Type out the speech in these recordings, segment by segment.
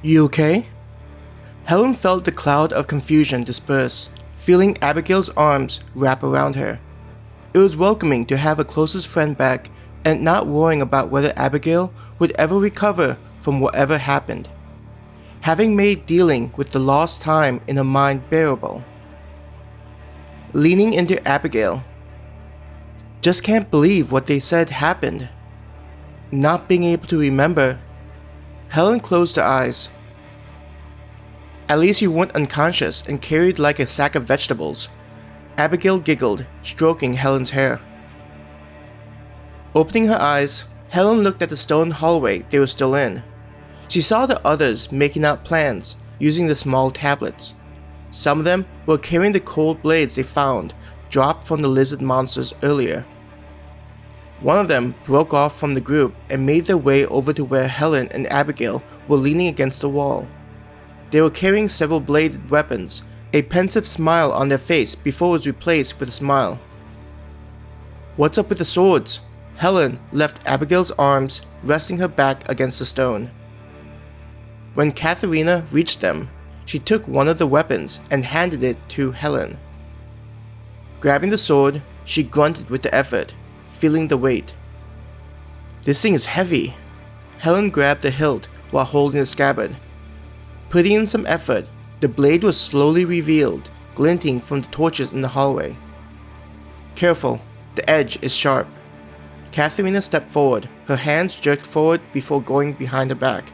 You okay? Helen felt the cloud of confusion disperse, feeling Abigail's arms wrap around her. It was welcoming to have her closest friend back and not worrying about whether Abigail would ever recover from whatever happened, having made dealing with the lost time in her mind bearable. Leaning into Abigail. Just can't believe what they said happened. Not being able to remember, Helen closed her eyes. At least you weren't unconscious and carried like a sack of vegetables. Abigail giggled, stroking Helen's hair. Opening her eyes, Helen looked at the stone hallway they were still in. She saw the others making out plans using the small tablets. Some of them were carrying the cold blades they found dropped from the lizard monsters earlier. One of them broke off from the group and made their way over to where Helen and Abigail were leaning against the wall. They were carrying several bladed weapons, a pensive smile on their face before it was replaced with a smile. "What's up with the swords?" Helen left Abigail's arms, resting her back against the stone. When Katharina reached them, she took one of the weapons and handed it to Helen. Grabbing the sword, she grunted with the effort, feeling the weight. "This thing is heavy." Helen grabbed the hilt while holding the scabbard. Putting in some effort, the blade was slowly revealed, glinting from the torches in the hallway. "Careful, the edge is sharp." Katharina stepped forward, her hands jerked forward before going behind her back.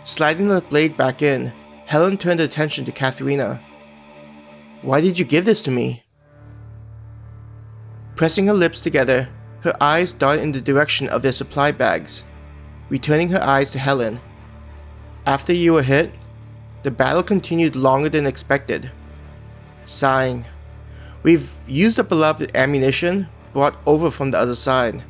Sliding the blade back in, Helen turned her attention to Katharina. "Why did you give this to me?" Pressing her lips together, her eyes darted in the direction of their supply bags. Returning her eyes to Helen. "After you were hit, the battle continued longer than expected." Sighing. "We've used up a lot of ammunition brought over from the other side."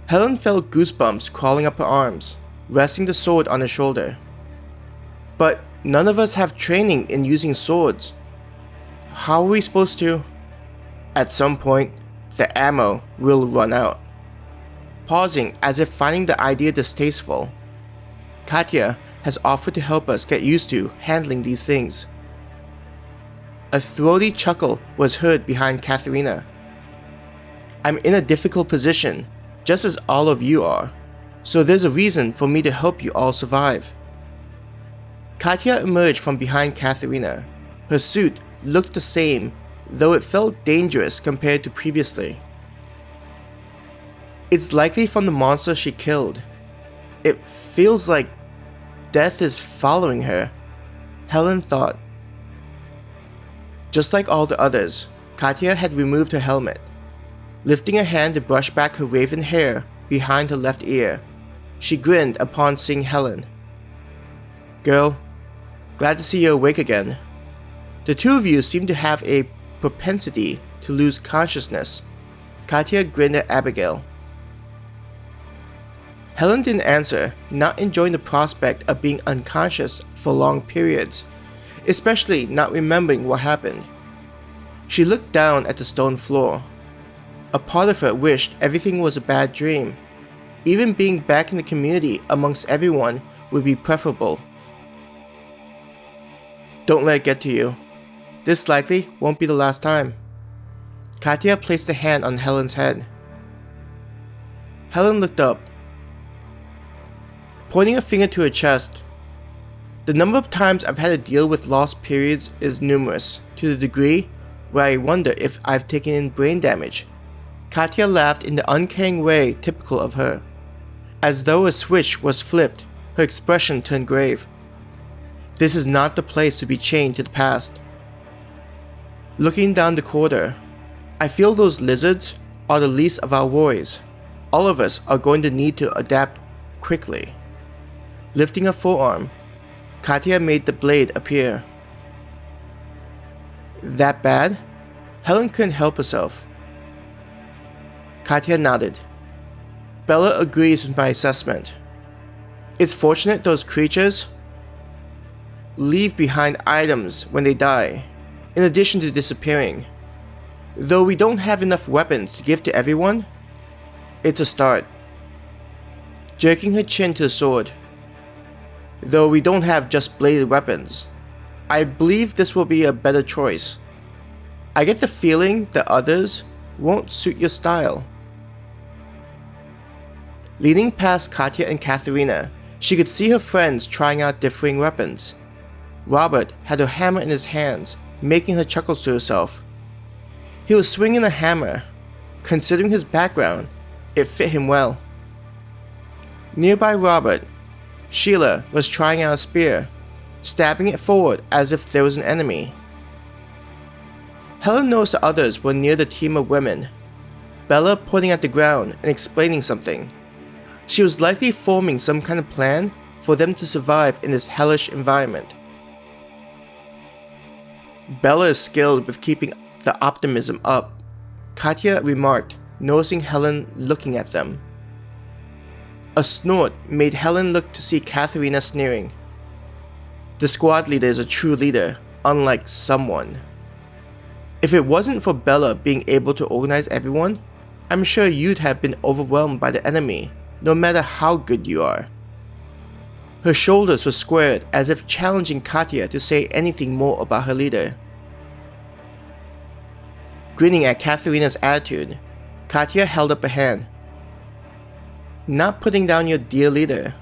Helen felt goosebumps crawling up her arms, resting the sword on her shoulder. "But none of us have training in using swords. How are we supposed to?" "At some point, the ammo will run out." Pausing as if finding the idea distasteful, "Katya has offered to help us get used to handling these things." A throaty chuckle was heard behind Katharina. "I'm in a difficult position, just as all of you are, so there's a reason for me to help you all survive." Katya emerged from behind Katharina. Her suit looked the same, though it felt dangerous compared to previously. "It's likely from the monster she killed. It feels like death is following her," Helen thought. Just like all the others, Katya had removed her helmet. Lifting her hand to brush back her raven hair behind her left ear, she grinned upon seeing Helen. "Girl, glad to see you awake again. The two of you seem to have a propensity to lose consciousness." Katya grinned at Abigail. Helen didn't answer, not enjoying the prospect of being unconscious for long periods, especially not remembering what happened. She looked down at the stone floor. A part of her wished everything was a bad dream. Even being back in the community amongst everyone would be preferable. "Don't let it get to you. This likely won't be the last time." Katya placed a hand on Helen's head. Helen looked up, pointing a finger to her chest. "The number of times I've had to deal with lost periods is numerous, to the degree where I wonder if I've taken in brain damage." Katya laughed in the uncaring way typical of her. As though a switch was flipped, her expression turned grave. "This is not the place to be chained to the past." Looking down the corridor, "I feel those lizards are the least of our worries. All of us are going to need to adapt quickly." Lifting her forearm, Katya made the blade appear. "That bad?" Helen couldn't help herself. Katya nodded. "Bella agrees with my assessment. It's fortunate those creatures leave behind items when they die, in addition to disappearing. Though we don't have enough weapons to give to everyone, it's a start." Jerking her chin to the sword, though we don't have just bladed weapons. I believe this will be a better choice. I get the feeling that others won't suit your style. Leaning past Katya and Katharina, she could see her friends trying out differing weapons. Robert had a hammer in his hands, making her chuckle to herself. He was swinging a hammer. Considering his background, it fit him well. Nearby Robert, Sheila was trying out a spear, stabbing it forward as if there was an enemy. Helen noticed the others were near the team of women, Bella pointing at the ground and explaining something. She was likely forming some kind of plan for them to survive in this hellish environment. Bella is skilled with keeping the optimism up, Katya remarked, noticing Helen looking at them. A snort made Helen look to see Katharina sneering. The squad leader is a true leader, unlike someone. If it wasn't for Bella being able to organize everyone, I'm sure you'd have been overwhelmed by the enemy, no matter how good you are. Her shoulders were squared as if challenging Katya to say anything more about her leader. Grinning at Katharina's attitude, Katya held up a hand. Not putting down your dear leader.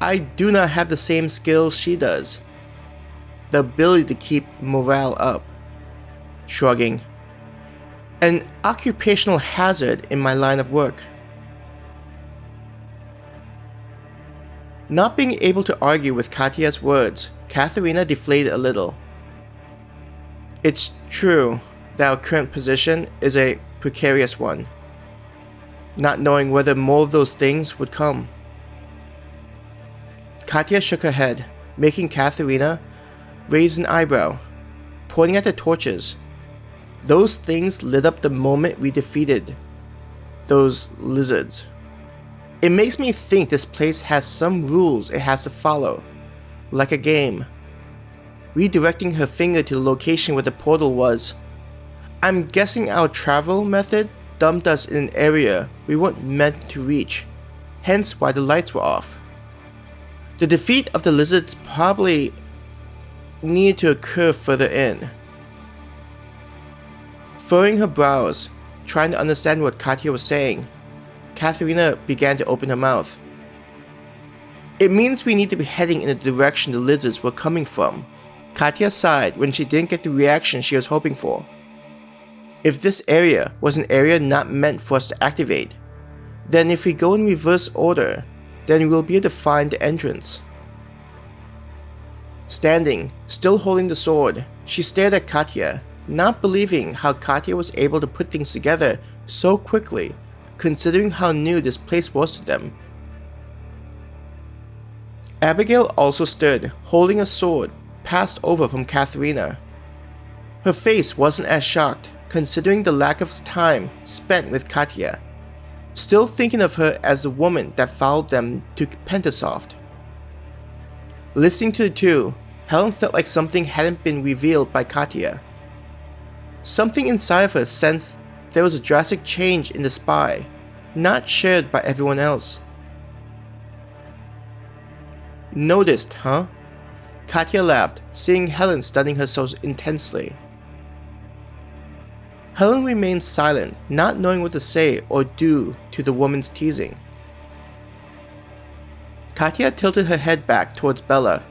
I do not have the same skills she does. The ability to keep morale up. Shrugging. An occupational hazard in my line of work. Not being able to argue with Katya's words, Katharina deflated a little. It's true that our current position is a precarious one, not knowing whether more of those things would come. Katya shook her head, making Katharina raise an eyebrow, pointing at the torches. Those things lit up the moment we defeated those lizards. It makes me think this place has some rules it has to follow, like a game. Redirecting her finger to the location where the portal was. I'm guessing our travel method dumped us in an area we weren't meant to reach, hence why the lights were off. The defeat of the lizards probably needed to occur further in. Furrowing her brows, trying to understand what Katya was saying, Katharina began to open her mouth. It means we need to be heading in the direction the lizards were coming from. Katya sighed when she didn't get the reaction she was hoping for. If this area was an area not meant for us to activate, then if we go in reverse order, then we'll be able to find the entrance. Standing, still holding the sword, she stared at Katya, not believing how Katya was able to put things together so quickly, considering how new this place was to them. Abigail also stood, holding a sword, passed over from Katharina. Her face wasn't as shocked, considering the lack of time spent with Katya, still thinking of her as the woman that followed them to Pentasoft. Listening to the two, Helen felt like something hadn't been revealed by Katya. Something inside of her sensed there was a drastic change in the spy, not shared by everyone else. Noticed, huh? Katya laughed, seeing Helen studying her so intensely. Helen remained silent, not knowing what to say or do to the woman's teasing. Katya tilted her head back towards Bella.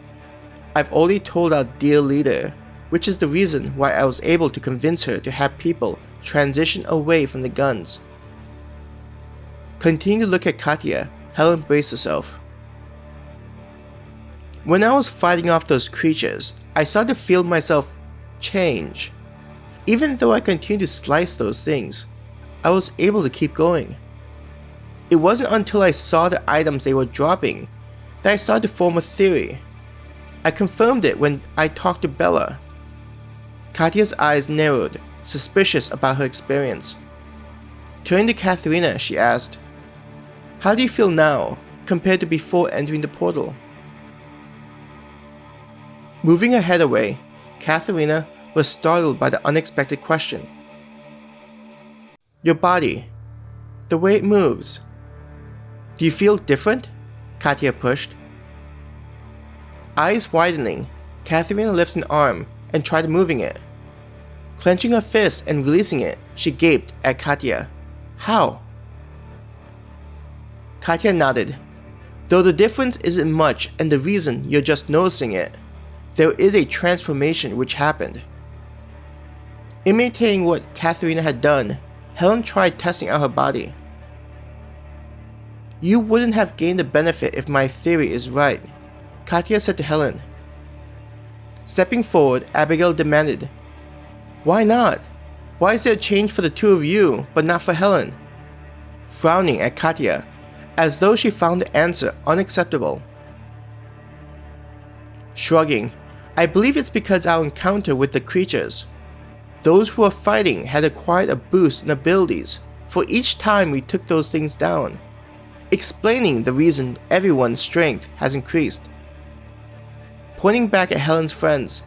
I've already told our dear leader, which is the reason why I was able to convince her to have people transition away from the guns. Continuing to look at Katya, Helen braced herself. When I was fighting off those creatures, I started to feel myself change. Even though I continued to slice those things, I was able to keep going. It wasn't until I saw the items they were dropping that I started to form a theory. I confirmed it when I talked to Bella. Katya's eyes narrowed, suspicious about her experience. Turning to Katharina, she asked, "How do you feel now, compared to before entering the portal?" Moving her head away, Katharina was startled by the unexpected question. Your body, the way it moves. Do you feel different? Katya pushed. Eyes widening, Katharina lifted an arm and tried moving it. Clenching her fist and releasing it, she gaped at Katya. How? Katya nodded. Though the difference isn't much and the reason you're just noticing it, there is a transformation which happened. Imitating what Katharina had done, Helen tried testing out her body. You wouldn't have gained the benefit if my theory is right, Katya said to Helen. Stepping forward, Abigail demanded, Why not? Why is there a change for the two of you, but not for Helen? Frowning at Katya, as though she found the answer unacceptable. Shrugging, I believe it's because our encounter with the creatures. Those who were fighting had acquired a boost in abilities for each time we took those things down, explaining the reason everyone's strength has increased. Pointing back at Helen's friends,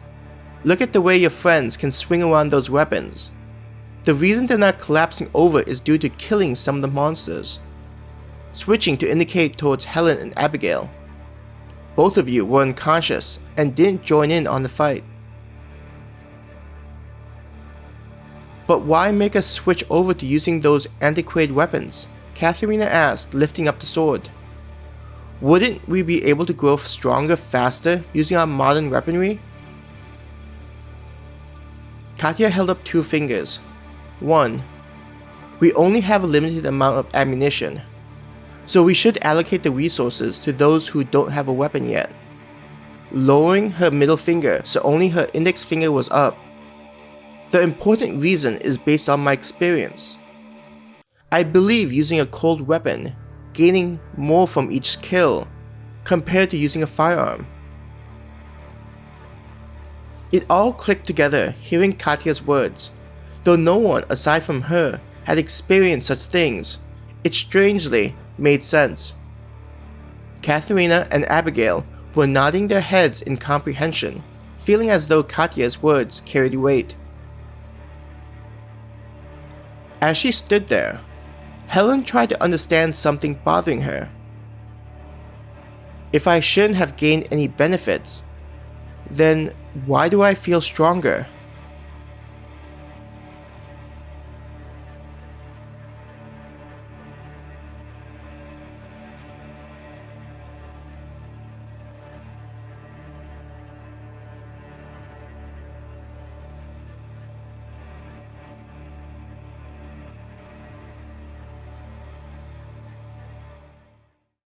look at the way your friends can swing around those weapons. The reason they're not collapsing over is due to killing some of the monsters. Switching to indicate towards Helen and Abigail. Both of you were unconscious and didn't join in on the fight. But why make us switch over to using those antiquated weapons? Katharina asked, lifting up the sword. Wouldn't we be able to grow stronger faster using our modern weaponry? Katya held up 2 fingers. 1. We only have a limited amount of ammunition, so we should allocate the resources to those who don't have a weapon yet. Lowering her middle finger so only her index finger was up. The important reason is based on my experience. I believe using a cold weapon, gaining more from each kill, compared to using a firearm. It all clicked together hearing Katya's words. Though no one aside from her had experienced such things, it strangely made sense. Katharina and Abigail were nodding their heads in comprehension, feeling as though Katya's words carried weight. As she stood there, Helen tried to understand something bothering her. If I shouldn't have gained any benefits, then why do I feel stronger?